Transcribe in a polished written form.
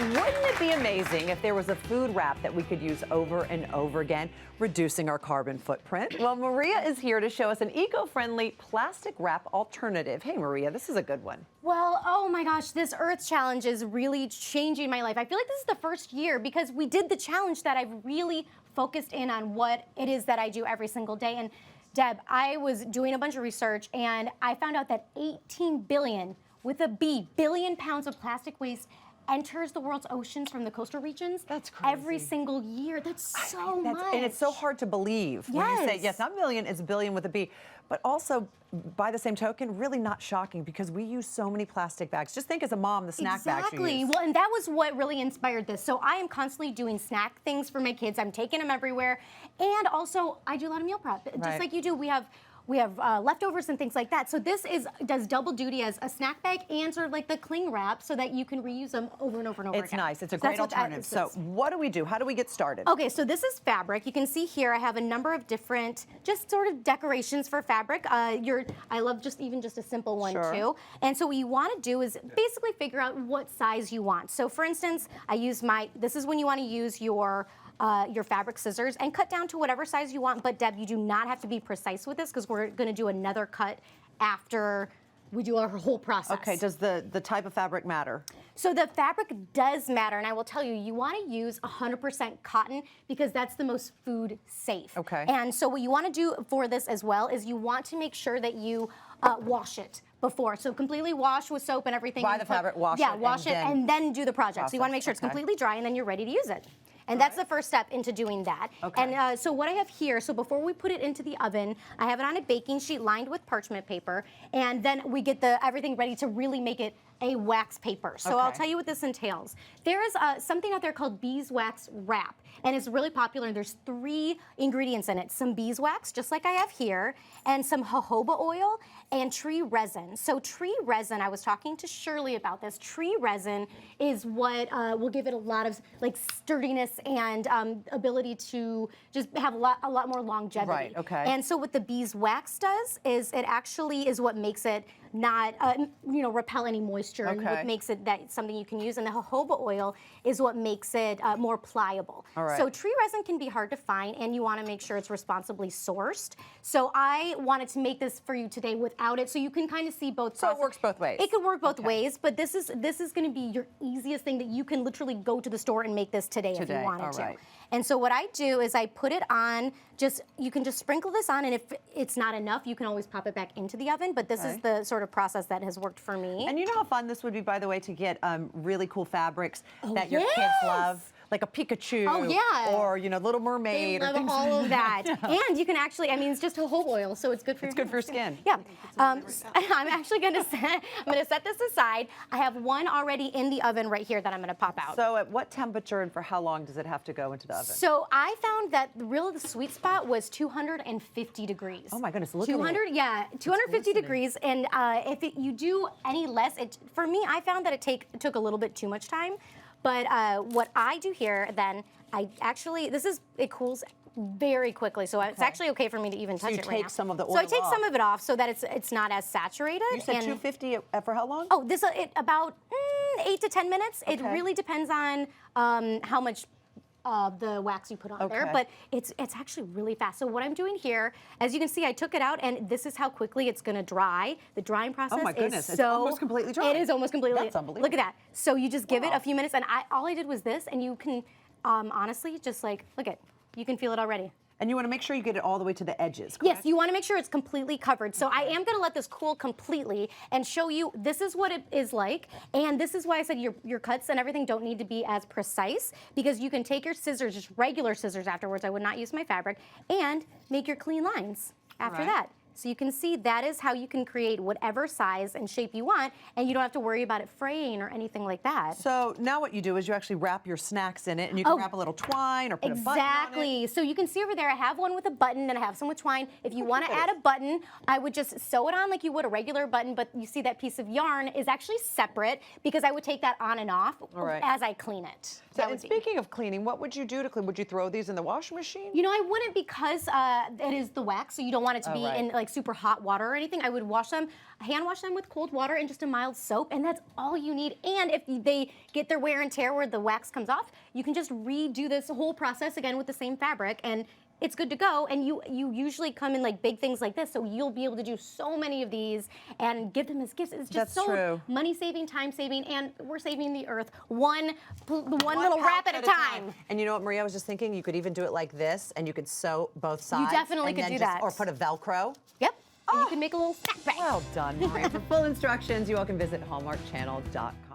Wouldn't it be amazing if there was a food wrap that we could use over and over again, reducing our carbon footprint? Well, Maria is here to show us an eco-friendly plastic wrap alternative. Hey, Maria, this is a good one. Well, oh my gosh, this Earth Challenge is really changing my life. I feel like this is the first year because we did the challenge that I've really focused in on what it is that I do every single day. And Deb, I was doing a bunch of research and I found out that 18 billion, with a B, billion pounds of plastic waste enters the world's oceans from the coastal regions. That's crazy. Every single year. That's so much. And it's so hard to believe when you say, yes, not million, it's billion with a B. But also, by the same token, really not shocking because we use so many plastic bags. Just think as a mom, the snack bags you use. Exactly. Well, and that was what really inspired this. So I am constantly doing snack things for my kids. I'm taking them everywhere. And also, I do a lot of meal prep. Just like you do, we have leftovers and things like that. So this does double duty as a snack bag and sort of like the cling wrap so that you can reuse them over and over and over again. It's nice. It's a great alternative. So what do we do? How do we get started? Okay, so this is fabric. You can see here I have a number of different just sort of decorations for fabric. I love even just a simple one too. And so what you want to do is basically figure out what size you want. So for instance, this is when you want to use your fabric scissors and cut down to whatever size you want. But Deb, you do not have to be precise with this because we're going to do another cut after we do our whole process. Okay, does the type of fabric matter? So the fabric does matter, and I will tell you, you want to use 100% cotton because that's the most food safe. Okay. And so what you want to do for this as well is you want to make sure that you wash it before. So completely wash with soap and everything. Buy the fabric, wash it. Yeah, wash it and then do the project. So you want to make sure it's completely dry and then you're ready to use it. And that's the first step into doing that. Okay. And so what I have here, so before we put it into the oven, I have it on a baking sheet lined with parchment paper, and then we get everything ready to really make it a wax paper. So I'll tell you what this entails. There is something out there called beeswax wrap, and it's really popular. There's 3 ingredients in it: some beeswax, just like I have here, and some jojoba oil, and tree resin. So tree resin, I was talking to Shirley about this. Tree resin is what will give it a lot of like sturdiness and ability to just have a lot more longevity. Right. Okay. And so what the beeswax does is it actually is what makes it not repel any moisture and what makes it something you can use. And the jojoba oil is what makes it more pliable. All right. So tree resin can be hard to find, and you want to make sure it's responsibly sourced. So I wanted to make this for you today without it, so you can kind of see both. So it works both ways. It can work both ways, but this is going to be your easiest thing that you can literally go to the store and make this today if you wanted to. And so what I do is I put it on, you can just sprinkle this on, and if it's not enough, you can always pop it back into the oven, but this is the sort of process that has worked for me. And you know how fun this would be, by the way, to get really cool fabrics that your kids love? Like a Pikachu, or Little Mermaid, they love all of that. And you can actually, it's just jojoba oil, so it's good for your skin. Yeah, I'm actually going to set this aside. I have one already in the oven right here that I'm going to pop out. So at what temperature and for how long does it have to go into the oven? So I found that the sweet spot was 250 degrees. Oh my goodness, look at it. 250 degrees. And if you do any less, for me, I found that it took a little bit too much time. But what I do here, then, it cools very quickly, so it's actually okay for me to even touch it right now. So you take some of the oil off. So I take some of it off so that it's not as saturated. You said 250 for how long? Oh, about 8 to 10 minutes. It really depends on how much the wax you put on there, but it's actually really fast. So what I'm doing here, as you can see, I took it out, and this is how quickly it's going to dry. The drying process is it's almost completely dry. It is almost completely. That's unbelievable. Look at that. So you just give it a few minutes, and all I did was this, and you can honestly just you can feel it already. And you want to make sure you get it all the way to the edges, correct? Yes, you want to make sure it's completely covered. So I am going to let this cool completely and show you this is what it is like. And this is why I said your cuts and everything don't need to be as precise, because you can take your scissors, just regular scissors afterwards, I would not use my fabric, and make your clean lines after that. So you can see that is how you can create whatever size and shape you want, and you don't have to worry about it fraying or anything like that. So now what you do is you actually wrap your snacks in it, and you can wrap a little twine or put a button on it. Exactly. So you can see over there, I have one with a button and I have some with twine. If you want to add a button, I would just sew it on like you would a regular button, but you see that piece of yarn is actually separate because I would take that on and off as I clean it. So, and speaking of cleaning, what would you do to clean? Would you throw these in the washing machine? You know, I wouldn't, because it is the wax, so you don't want it to be in like super hot water or anything. I would wash them, hand wash them with cold water and just a mild soap, and that's all you need. And if they get their wear and tear where the wax comes off, you can just redo this whole process again with the same fabric, and it's good to go. And you usually come in like big things like this, so you'll be able to do so many of these and give them as gifts. It's just so money saving, time saving, and we're saving the earth one little wrap at a time. And you know what, Maria, I was just thinking, you could even do it like this, and you could sew both sides. You definitely could do that. Or put a Velcro. Yep. And you can make a little snack bag. Well done, Maria. For full instructions, you all can visit hallmarkchannel.com.